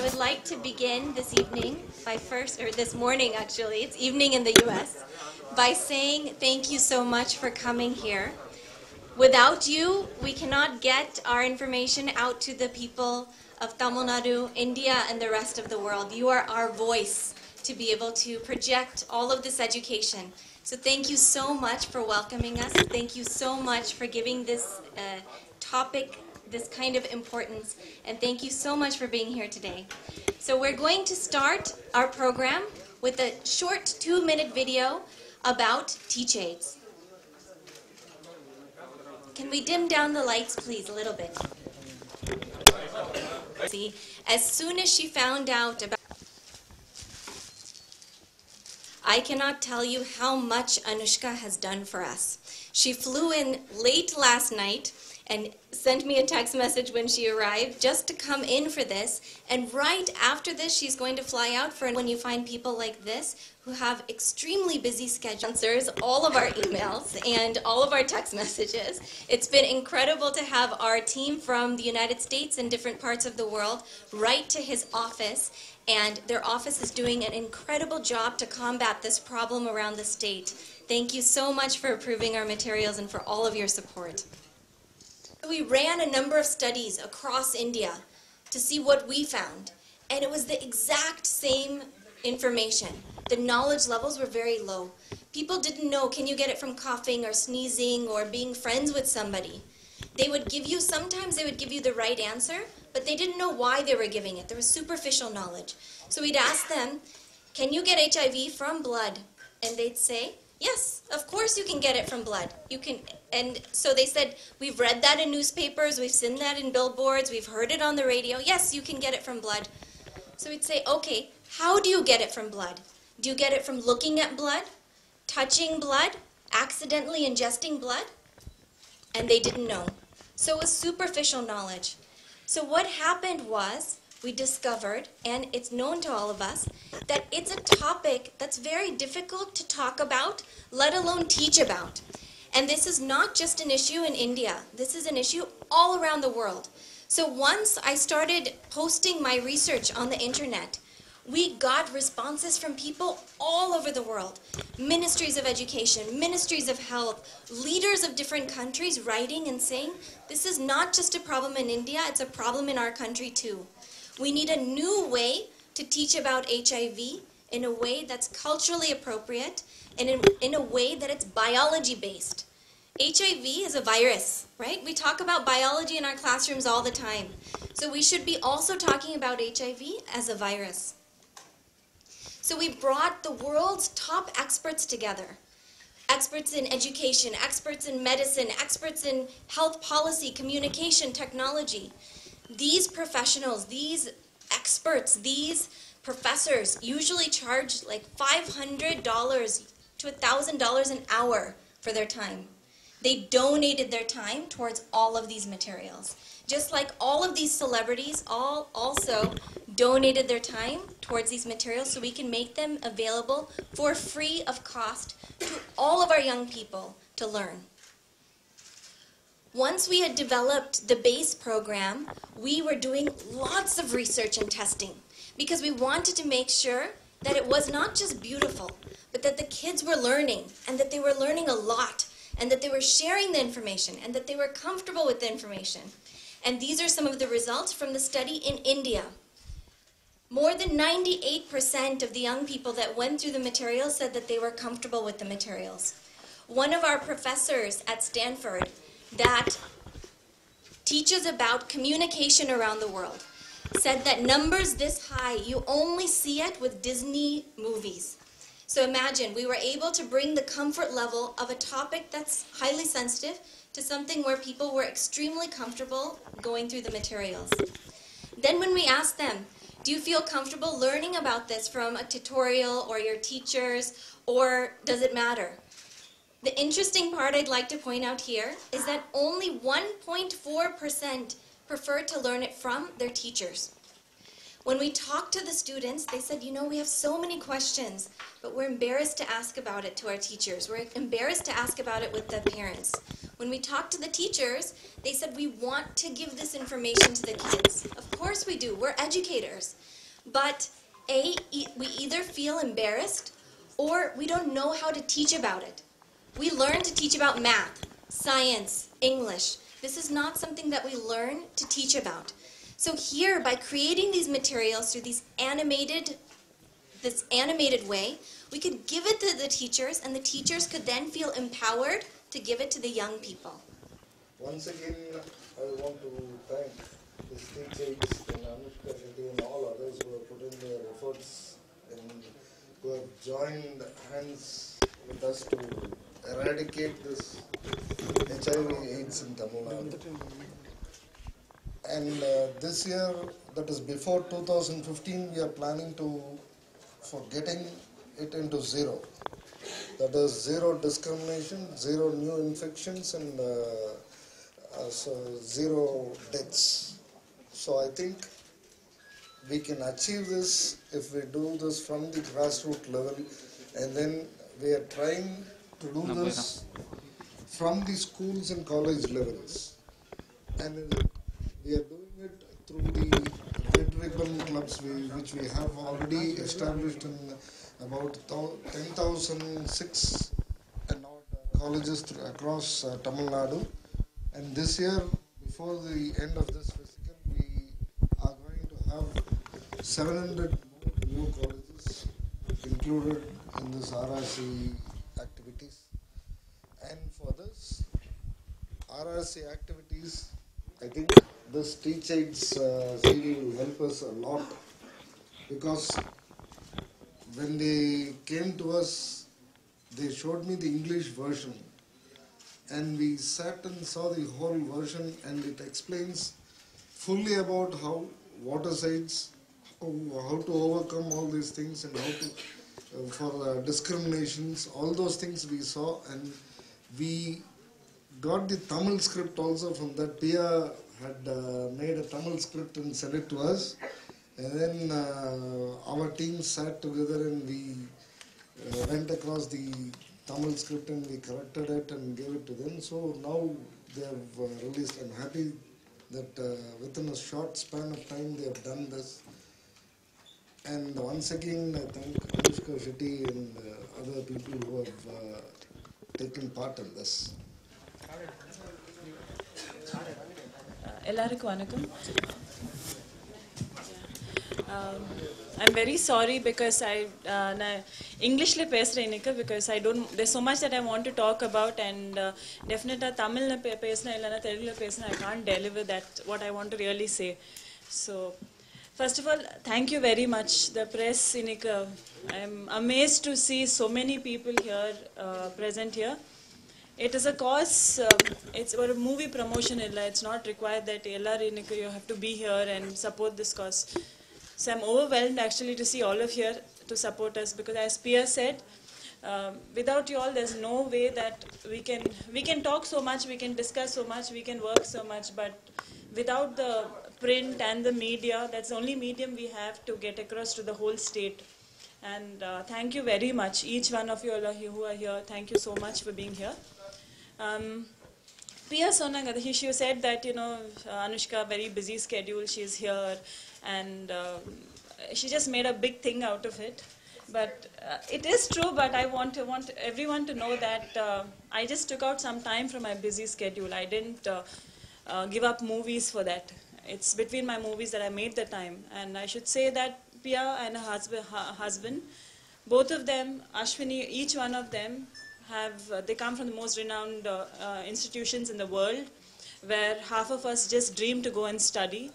would like to begin this evening this morning actually, it's evening in the US, by saying thank you so much for coming here. Without you, we cannot get our information out to the people of Tamil Nadu, India, and the rest of the world. You are our voice to be able to project all of this education. So thank you so much for welcoming us. Thank you so much for giving this topic this kind of importance, and thank you so much for being here today. So we're going to start our program with a short 2-minute video about TeachAIDS. Can we dim down the lights, please, a little bit? See, as soon as she found out about, I cannot tell you how much Anushka has done for us. She flew in late last night and sent me a text message when she arrived just to come in for this. And right after this, she's going to fly out for when you find people like this who have extremely busy schedules, answers all of our emails and all of our text messages. It's been incredible to have our team from the United States and different parts of the world write to his office, and their office is doing an incredible job to combat this problem around the state. Thank you so much for approving our materials and for all of your support. We ran a number of studies across India to see what we found, and it was the exact same information. The knowledge levels were very low. People didn't know, can you get it from coughing or sneezing or being friends with somebody? They would give you, sometimes they would give you the right answer, but they didn't know why they were giving it. There was superficial knowledge. So we'd ask them, can you get HIV from blood? And they'd say, yes, of course you can get it from blood. You can, and so they said, we've read that in newspapers, we've seen that in billboards, we've heard it on the radio. Yes, you can get it from blood. So we'd say, okay, how do you get it from blood? Do you get it from looking at blood, touching blood, accidentally ingesting blood? And they didn't know. So it was superficial knowledge. So what happened was, we discovered, and it's known to all of us, that it's a topic that's very difficult to talk about, let alone teach about. And this is not just an issue in India. This is an issue all around the world. So once I started posting my research on the internet, we got responses from people all over the world. Ministries of education, ministries of health, leaders of different countries writing and saying, this is not just a problem in India, it's a problem in our country too. We need a new way to teach about HIV in a way that's culturally appropriate and in a way that it's biology-based. HIV is a virus, right? We talk about biology in our classrooms all the time. So we should be also talking about HIV as a virus. So we brought the world's top experts together. Experts in education, experts in medicine, experts in health policy, communication, technology. These professionals, these experts, these professors usually charge like $500 to $1,000 an hour for their time. They donated their time towards all of these materials. Just like all of these celebrities all also donated their time towards these materials so we can make them available for free of cost to all of our young people to learn. Once we had developed the base program, we were doing lots of research and testing because we wanted to make sure that it was not just beautiful, but that the kids were learning and that they were learning a lot and that they were sharing the information and that they were comfortable with the information. And these are some of the results from the study in India. More than 98% of the young people that went through the materials said that they were comfortable with the materials. One of our professors at Stanford that teaches about communication around the world said that numbers this high, you only see it with Disney movies. So imagine, we were able to bring the comfort level of a topic that's highly sensitive to something where people were extremely comfortable going through the materials. Then when we asked them, do you feel comfortable learning about this from a tutorial or your teachers, or does it matter? The interesting part I'd like to point out here is that only 1.4% prefer to learn it from their teachers. When we talked to the students, they said, you know, we have so many questions, but we're embarrassed to ask about it to our teachers. We're embarrassed to ask about it with the parents. When we talked to the teachers, they said, we want to give this information to the kids. Of course we do. We're educators. But we either feel embarrassed or we don't know how to teach about it. We learn to teach about math, science, English. This is not something that we learn to teach about. So here, by creating these materials through this animated way, we could give it to the teachers, and the teachers could then feel empowered to give it to the young people. Once again, I want to thank the TeachAIDS and Anushka Shetty and all others who have put in their efforts and who have joined hands with us to eradicate this HIV/AIDS in Tamil Nadu. And this year, that is before 2015, we are planning for getting it into zero. That is zero discrimination, zero new infections, and so zero deaths. So I think we can achieve this if we do this from the grassroots level, and then we are trying to do this from the schools and college levels. And we are doing it through the Red Ribbon clubs, which we have already established in about 10,006 colleges across Tamil Nadu. And this year, before the end of this fiscal, we are going to have 700 new colleges included in this RRC activities. And for this RRC activities, I think this TeachAIDS CD will help us a lot, because when they came to us, they showed me the English version, and we sat and saw the whole version, and it explains fully about how water sites, how to overcome all these things, and how to for discriminations, all those things we saw. And we got the Tamil script also from that. Pia had made a Tamil script and sent it to us, and then our team sat together and we went across the Tamil script and we corrected it and gave it to them. So now they have released. I'm happy that within a short span of time they have done this. And once again, I thank Anushka Shetty and other people who have taken part in this. எல்லாருக்கும் வணக்கம். I'm very sorry because Englishல பேசுறேன் இன்னைக்கு, because there's so much that I want to talk about, and definitely Tamilல பேசினா இல்லைன்னா தெலுங்குல பேசினா I can't deliver that what I want to really say. So first of all, thank you very much, the press. இன்னைக்கு I'm amazed to see so many people here present here. It is a cause, it's a movie promotion, it's not required that you have to be here and support this cause. So I'm overwhelmed actually to see all of you here to support us, because as Pia said, without you all there's no way that we can talk so much, we can discuss so much, we can work so much, but without the print and the media, that's the only medium we have to get across to the whole state. And thank you very much, each one of you all who are here. Thank you so much for being here. Pia Sonanga, she said that, Anushka, very busy schedule, she's here, and she just made a big thing out of it. But it is true, but I want everyone to know that I just took out some time from my busy schedule. I didn't give up movies for that. It's between my movies that I made the time. And I should say that Pia and her husband, both of them, Ashwini, each one of them, they come from the most renowned institutions in the world, where half of us just dream to go and study.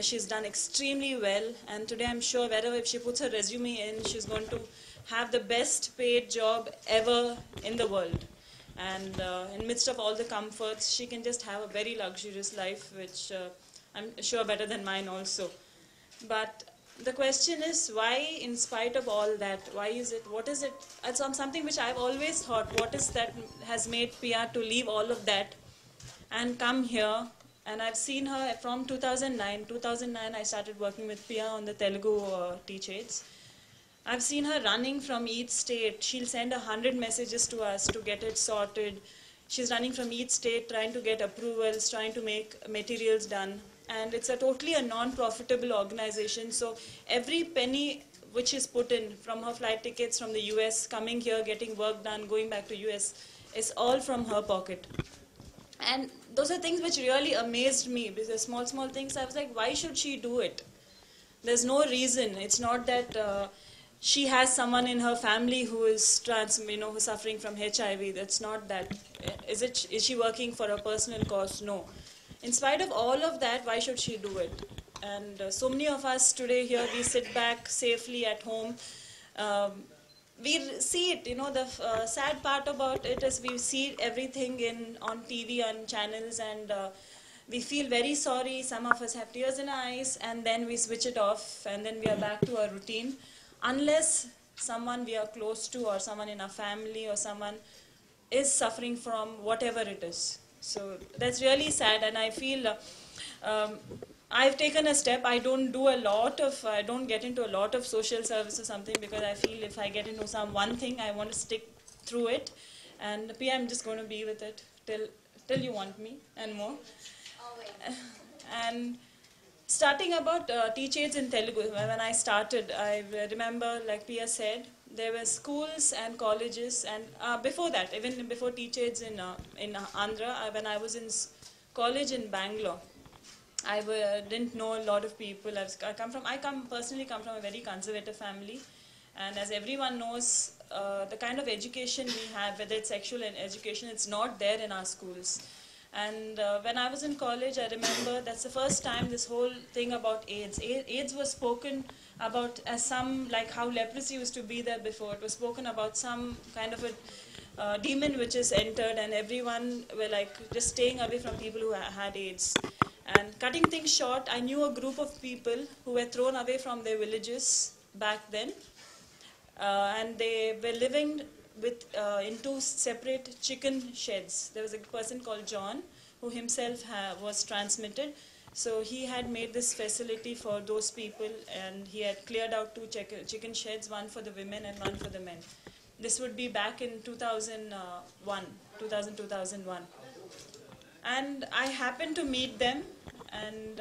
She's done extremely well, and today I'm sure wherever if she puts her resume in, she's going to have the best paid job ever in the world. And in midst of all the comforts, she can just have a very luxurious life, which I'm sure better than mine also. But the question is, why, in spite of all that, why is it, what is it, it's something which I've always thought, what is that has made Pia to leave all of that and come here? And I've seen her from 2009. 2009, I started working with Pia on the Telugu TeachAIDS. I've seen her running from each state. She'll send 100 messages to us to get it sorted. She's running from each state, trying to get approvals, trying to make materials done. and it's a totally a non-profitable organization. So every penny which is put in, from her flight tickets from the US, coming here, getting work done, going back to US, is all from her pocket. And those are things which really amazed me, because the small things. I was like, why should she do it? There's no reason. It's not that she has someone in her family who is who's suffering from HIV. That's not that. Is she working for a personal cause? No. In spite of all of that, why should she do it? And so many of us today here, we sit back safely at home. Um, we see it, the sad part about it is we see everything on TV, on channels, and we feel very sorry. Some of us have tears in our eyes, and then we switch it off, and then we are back to our routine. Unless someone we are close to, or someone in our family, or someone is suffering from whatever it is. So that's really sad, and I feel I've taken a step. I don't get into a lot of social service or something, because I feel if I get into one thing, I want to stick through it. And Pia, I'm just going to be with it till you want me and more. Always. And starting about TeachAIDS in Telugu, when I started, I remember, like Pia said, there were schools and colleges, and before that, even before TeachAIDS in Andhra, when I was in college in Bangalore, I didn't know a lot of people. I personally come from a very conservative family, and as everyone knows, the kind of education we have, whether it's sexual education, it's not there in our schools. And when I was in college, I remember that's the first time this whole thing about AIDS. AIDS was spoken about as like how leprosy used to be there before. It was spoken about some kind of a demon which is entered, and everyone were like just staying away from people who had AIDS. And cutting things short, I knew a group of people who were thrown away from their villages back then, and they were living in two separate chicken sheds. There was a person called John who himself was transmitted. So he had made this facility for those people, and he had cleared out two chicken sheds, one for the women and one for the men. This would be back in 2001. And I happened to meet them, and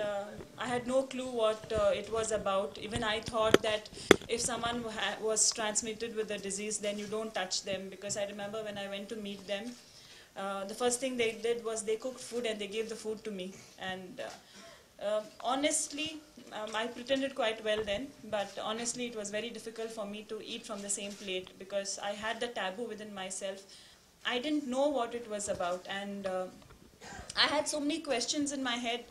I had no clue what it was about. Even I thought that if someone was transmitted with the disease, then you don't touch them, because I remember when I went to meet them, the first thing they did was they cooked food and they gave the food to me. And honestly, I pretended quite well then, but honestly it was very difficult for me to eat from the same plate, because I had the taboo within myself. I didn't know what it was about, and I had so many questions in my head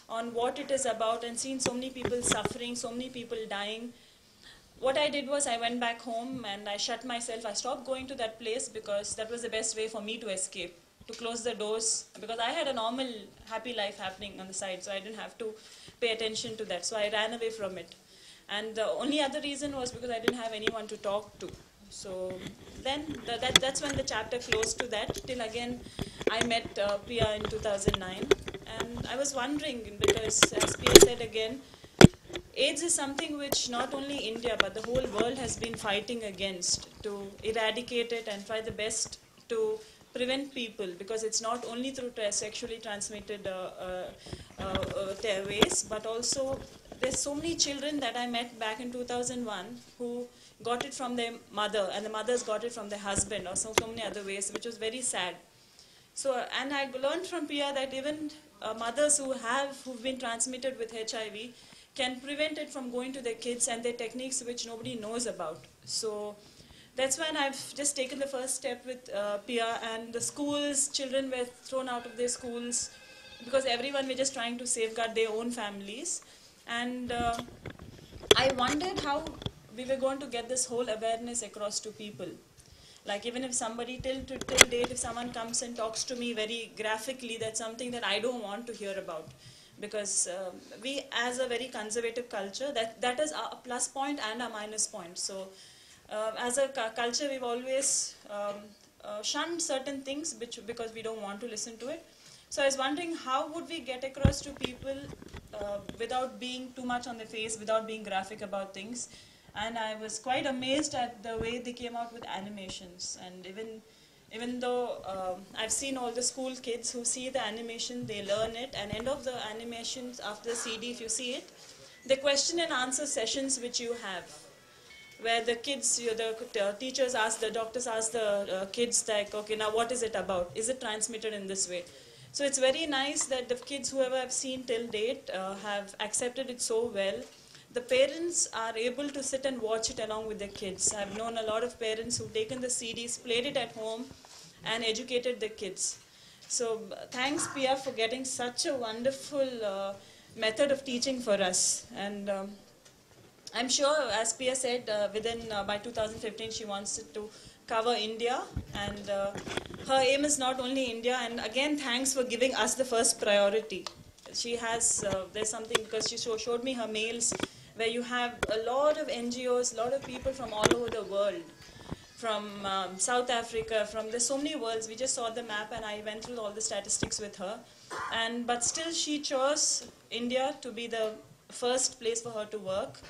on what it is about, and seen so many people suffering, so many people dying. What I did was I went back home and I shut myself. I stopped going to that place, because that was the best way for me to escape, to close the doors, because I had a normal, happy life happening on the side, so I didn't have to pay attention to that. So I ran away from it. And the only other reason was because I didn't have anyone to talk to. So then that's when the chapter closed to that, till again I met Pia in 2009. And I was wondering, because as Pia said again, AIDS is something which not only India but the whole world has been fighting against, to eradicate it and try the best to prevent people, because it's not only through sexually transmitted ways, but also there's so many children that I met back in 2001 who got it from their mother, and the mothers got it from their husband, or so many other ways, which was very sad. So, and I learned from Pia that even mothers who've been transmitted with HIV can prevent it from going to their kids, and their techniques which nobody knows about. So that's when I've just taken the first step with Pia, and the schools, children were thrown out of their schools, because everyone were just trying to safeguard their own families. And I wondered how we were going to get this whole awareness across to people. Like, even if somebody, till date, if someone comes and talks to me very graphically, that's something that I don't want to hear about. Because we, as a very conservative culture, that is a plus point and a minus point. So as a culture, we've always shunned certain things because we don't want to listen to it. So I was wondering, how would we get across to people without being too much on the face, without being graphic about things. And I was quite amazed at the way they came out with animations. And even Even though I've seen all the school kids who see the animation, they learn it, and end of the animations after the CD, if you see it, the question and answer sessions which you have, where the kids, the teachers ask, the doctors ask the kids like, okay, now what is it about? Is it transmitted in this way? So it's very nice that the kids, whoever I've seen till date, have accepted it so well. The parents are able to sit and watch it along with the kids. I've known a lot of parents who've taken the CDs, played it at home, and educated the kids. So thanks, Pia, for getting such a wonderful method of teaching for us. And I'm sure, as Pia said, by 2015 she wants it to cover India, and her aim is not only India. And again, thanks for giving us the first priority. She has, there's something, because she showed me her mails, where you have a lot of NGOs, a lot of people from all over the world, from South Africa, there's so many worlds. We just saw the map and I went through all the statistics with her. But still she chose India to be the first place for her to work.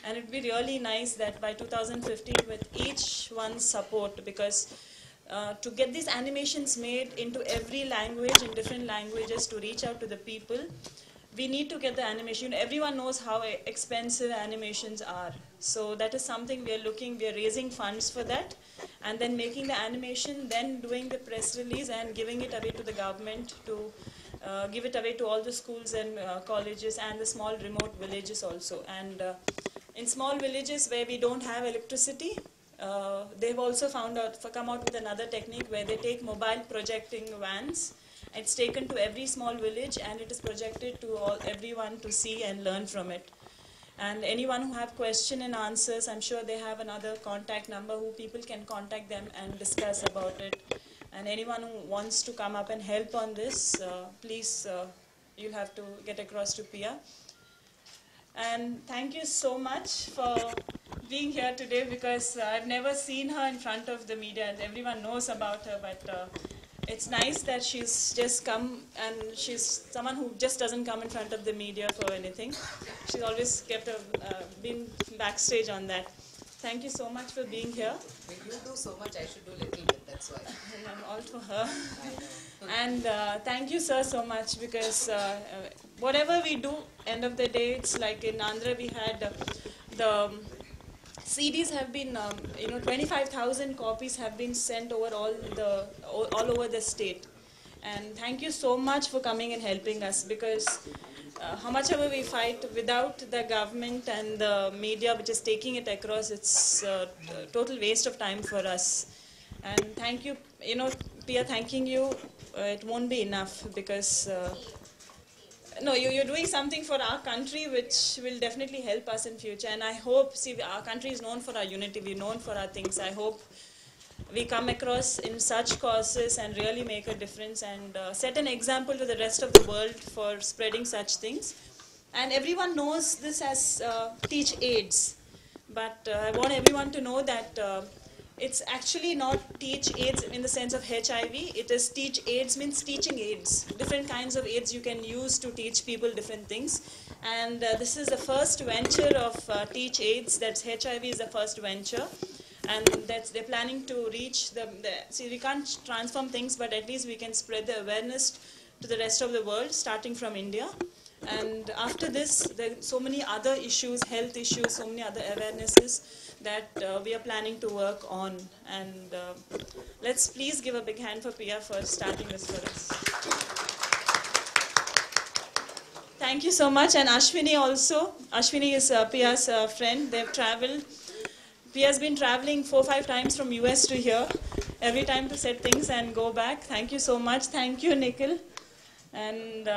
And it would be really nice that by 2015, with each one's support, because to get these animations made into every language, in different languages, to reach out to the people, we need to get the animation. Everyone knows how expensive animations are. So that is something we are raising funds for that, and then making the animation, then doing the press release and giving it away to the government to give it away to all the schools and colleges and the small remote villages also. And in small villages where we don't have electricity, they've also come out with another technique where they take mobile projecting vans. It's taken to every small village and it is projected to everyone to see and learn from it. And anyone who have question and answers, I'm sure they have another contact number who people can contact them and discuss about it. And anyone who wants to come up and help on this, please, you'll have to get across to Pia. And thank you so much for being here today, because I've never seen her in front of the media, and everyone knows about her, but it's nice that she's just come, and she's someone who just doesn't come in front of the media for anything. She's always been backstage on that. Thank you so much for being here. When you do so much, I should do a little bit, that's why. All for her. I know. And thank you, sir, so much, because whatever we do, end of the day, it's like in Andhra we had the CDs have been, 25,000 copies have been sent over all over the state. And thank you so much for coming and helping us, because how much ever we fight, without the government and the media which is taking it across, it's a total waste of time for us. And thank you, Pia, thanking you, it won't be enough, because no, you're doing something for our country which will definitely help us in future. And I hope, see, our country is known for our unity, we're known for our things. I hope we come across in such causes and really make a difference and set an example to the rest of the world for spreading such things. And everyone knows this as TeachAIDS. But I want everyone to know that it's actually not TeachAIDS in the sense of HIV. It is TeachAIDS means teaching aids. Different kinds of aids you can use to teach people different things. And this is the first venture of TeachAIDS. That's HIV is the first venture. And they're planning to reach see, we can't transform things, but at least we can spread the awareness to the rest of the world, starting from India. And after this, there are so many other issues, health issues, so many other awarenesses that we are planning to work on. And let's please give a big hand for Pia for starting this for us. Thank you so much. And Ashwini also. Ashwini is Pia's friend. They've traveled. Pia's been traveling 4 or 5 times from US to here, every time to set things and go back. Thank you so much. Thank you, Nikhil. And